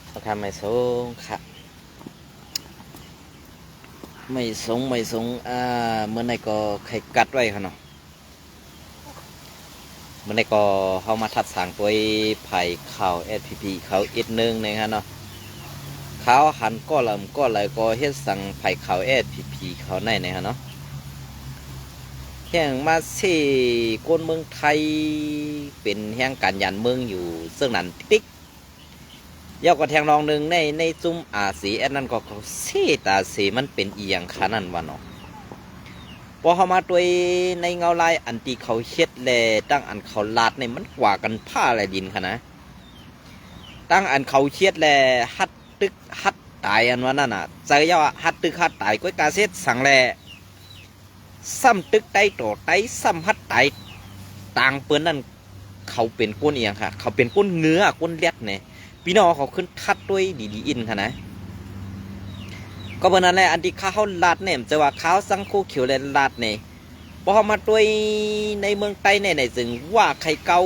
เขาทำไม่สูงค่ะไม่สูงเมื่อไหร่ก็ใครกัดไว้ค่ะเนาะเมื่อไหร่ก็เขามาทัดสางตัวไผ่เขาเอสพีพีเขาอีกนึงนะครับเนาะเขาหันก็ลำก็เลยก็เฮ็ดสั่งไผ่เขาเอสพีพีเขาในนะครับเนาะแห่งมาสี่คนเมืองไทยเป็นแห่งการยันเมืองอยู่ซึ่งนั้นติ๊กยาวกว่าแทงรองหนึ่งในซุ้มอาสีแอนนั่นก็เขาเสตาสีมันเป็นอีหยังขนาดวะเนาะพอเขามาตัวในเงาลายอันที่เขาเฮ็ดแลตั้งอันเขาลาดในมันกว่ากันผ้าอะไรดินค่ะนะตั้งอันเขาเฮ็ดแลฮัดตึกฮัดตายอันว่านั่นน่ะใจยาวฮัดตึกฮัดตายก้อยกาเซ็ดสั่งแลซ้ำตึกไตโตไตซ้ำฮัดไตต่างเปิ้นนั่นเขาเป็นก้นเอียงค่ะเขาเป็นก้นเงื้อก้นเล็ดเนี่ยพี่น้องเขาขึ้นทัดด้วยดีอินค่ะนะก็เพราะนั้นแหละอันที่ข้าวลาดเนี่ยจะว่าข้าวสังคูเขียวเลยลาดเนี่ยพอมาด้วยในเมืองไต้ในจึงว่าไข่เกา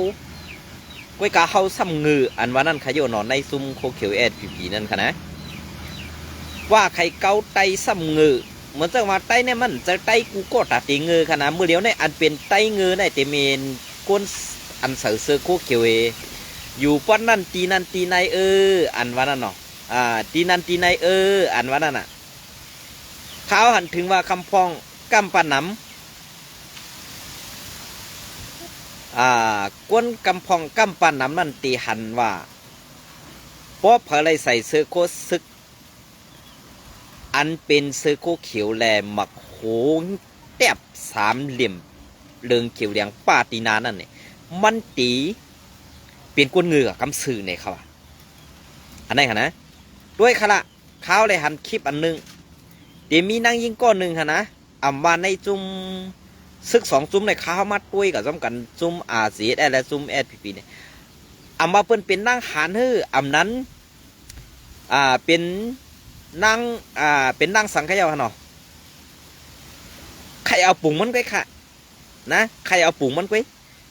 ก้อยกาเขาซ้ำเงืออันว่านั่นขยโยนอนในซุ้มโคเขียวแอดผีนั่นค่ะนะว่าไข่เกาไตซ้ำเงือเหมือนจะมาไต้เนี่ยมันจะไต้กูก็ตัดตีเงือค่ะนะเมื่อเดียวในอันเป็นไต้เงือในเตเมนก้นอันเสือเสือโคเขียวอยู่ป้อนนั่นตีนั่นตีในอันว่านั่นเนาะตีนั่นตีในอันว่านั่นน่ะเขาหันถึงว่าคำพองกำปะหนำก้นกำพองกำปะหนำนั่นตีหันว่าเพราะเผลอใส่เสื้อโคซึกอันเป็นเสื้อโคเขียวแหลมหมักโหงแตบสามเหลี่ยมเรืองเขียวเหลียงป้าตีนานั่นเนี่ยมันตีเป็นก้นเงือกำสื่อเนี่ยเขาอันนี้ค่ะนะด้วยขละเขาเลยหันคลิปอันนึงเดี๋ยวมีนั่งยิงก้อนหนึ่งค่ะนะอ่ำมาในจุ่มซึกสองจุ่มในข้าวมาด้วยกับซ้ำกันจุ่มอาเซียและจุ่มแอดพีพีเนี่ยอ่ำมาเป็นนั่งหานฮื้ออ่ำนั้นเป็นนั่งเป็นนั่งสังขยาค่ะเนาะใครเอาปุ่งมันไปค่ะนะใครเอาปุ่งมันไป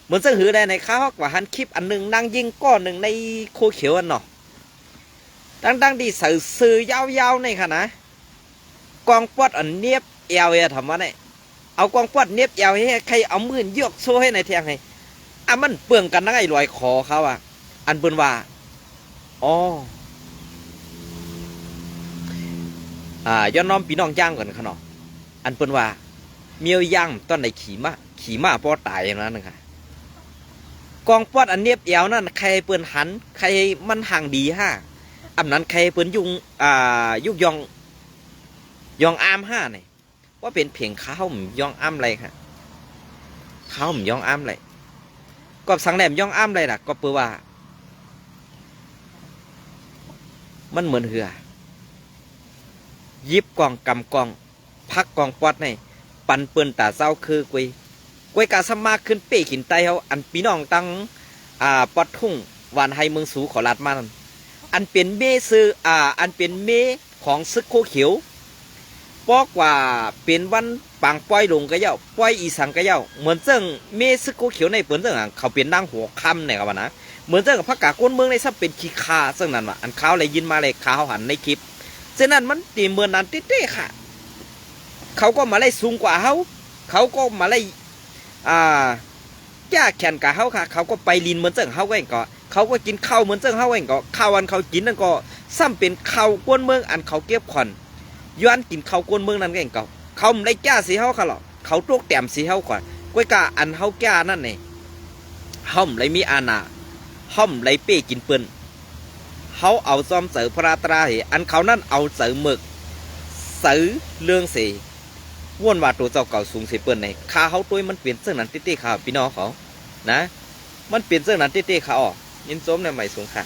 เหมือนเสื้อหือได้ในข้าวกว่าหันคลิปอันหนึ่งนั่งยิงก้อนหนึ่งในโคเขียวอันเนาะดังดีสื่อยาวๆในค่ะนะกองปอดอันเนียบเอวทำวะเนี่ยเอากองปอดเนียบเอวให้ใครเอามือยกโซ่ให้ในเทียงให้มันเปลืองกันนั่งไอ้ลอยคอเขาอันเปิ้นว่าอ๋ย้อนน้อมพี่น้องย่างก่อนค่ะเนาะอันเปิ้นว่าเมียวย่างตอนไหนขี่ม้าพอตายอย่างนั้นนะคะกองปอดอันเนียบเอวนั่นใครเปิ้นหันใครมันห่างดีฮะอันนั้นใครเปิ้นยุกยองอามห้าเนี่ยว่าเป็นเพียงข้าวหมยองอ้ำอะไรค่ะข้าวหมยองอ้ำอะไรก็สังแหลมยองอ้ำอะไรล่ะก็เปื่อว่ามันเหมือนเหือยิบกองกำกองพักกองปอดในปันเปิ้นตาเศร้าคือกวยกาสมาขึ้นเป้ขินไตเขาอันปีน้องตั้งปอดทุ่งวานไฮเมืองสูขอลาดมันอันเป็นเมซื้ออันเป็นเมของซึกโคเขียวปอกว่าเป็นวันปางป้อยลงก็เย้าป้อยอีสังก็เย้าเหมือนเจ้งเมซึกโคเขียวในเปิ้นเจ้งเขาเป็นนางหัวคำเนี่ยครับนะเหมือนเจ้งพักกาก้นเมืองในซับเป็นขี้คาซึ่งนั่นว่ะอันเขาเลยยินมาเลยเขาหันในคลิปเช่นนั้นมันตีเมืองนั้นเต้ๆค่ะเขาก็มาไล่สูงกว่าเขาก็มาไล่แก้แขนกับเขาค่ะเขาก็ไปลินเหมือนเจ้งเขาเองก็เขาก็กินข้าวเหมือนเจ้งเขาเองก็ข้าวอันเขากินนั่นก็ซ้ำเป็นข้าวก้นเมืองอันเขาเก็บขวัญย้อนกินข้าวก้นเมืองนั่นเองเขาไม่ได้แก้สีเขาค่ะหรอกเขาตกแต้มสีเขาก่อนก้อยกาอันเขาแก้นั่นเนี่ยเขาไม่มีอาณาเขาไม่เป้กินเปิ้นเขาเอาซ้อมเสือพระตราเหอันเขานั่นเอาเสือหมึกเสือเรื่องสีว่นว่าตัวเจ้าเก่าสูงสีเปิ้นเนี่ยขาเขาตัวมันเปลี่ยนเสื้อนั้นเต้ๆขาพี่น้องเขานะมันเปลี่ยนเสื้อนั้นเต้ๆขายินส้มในใหม่สูงค่ะ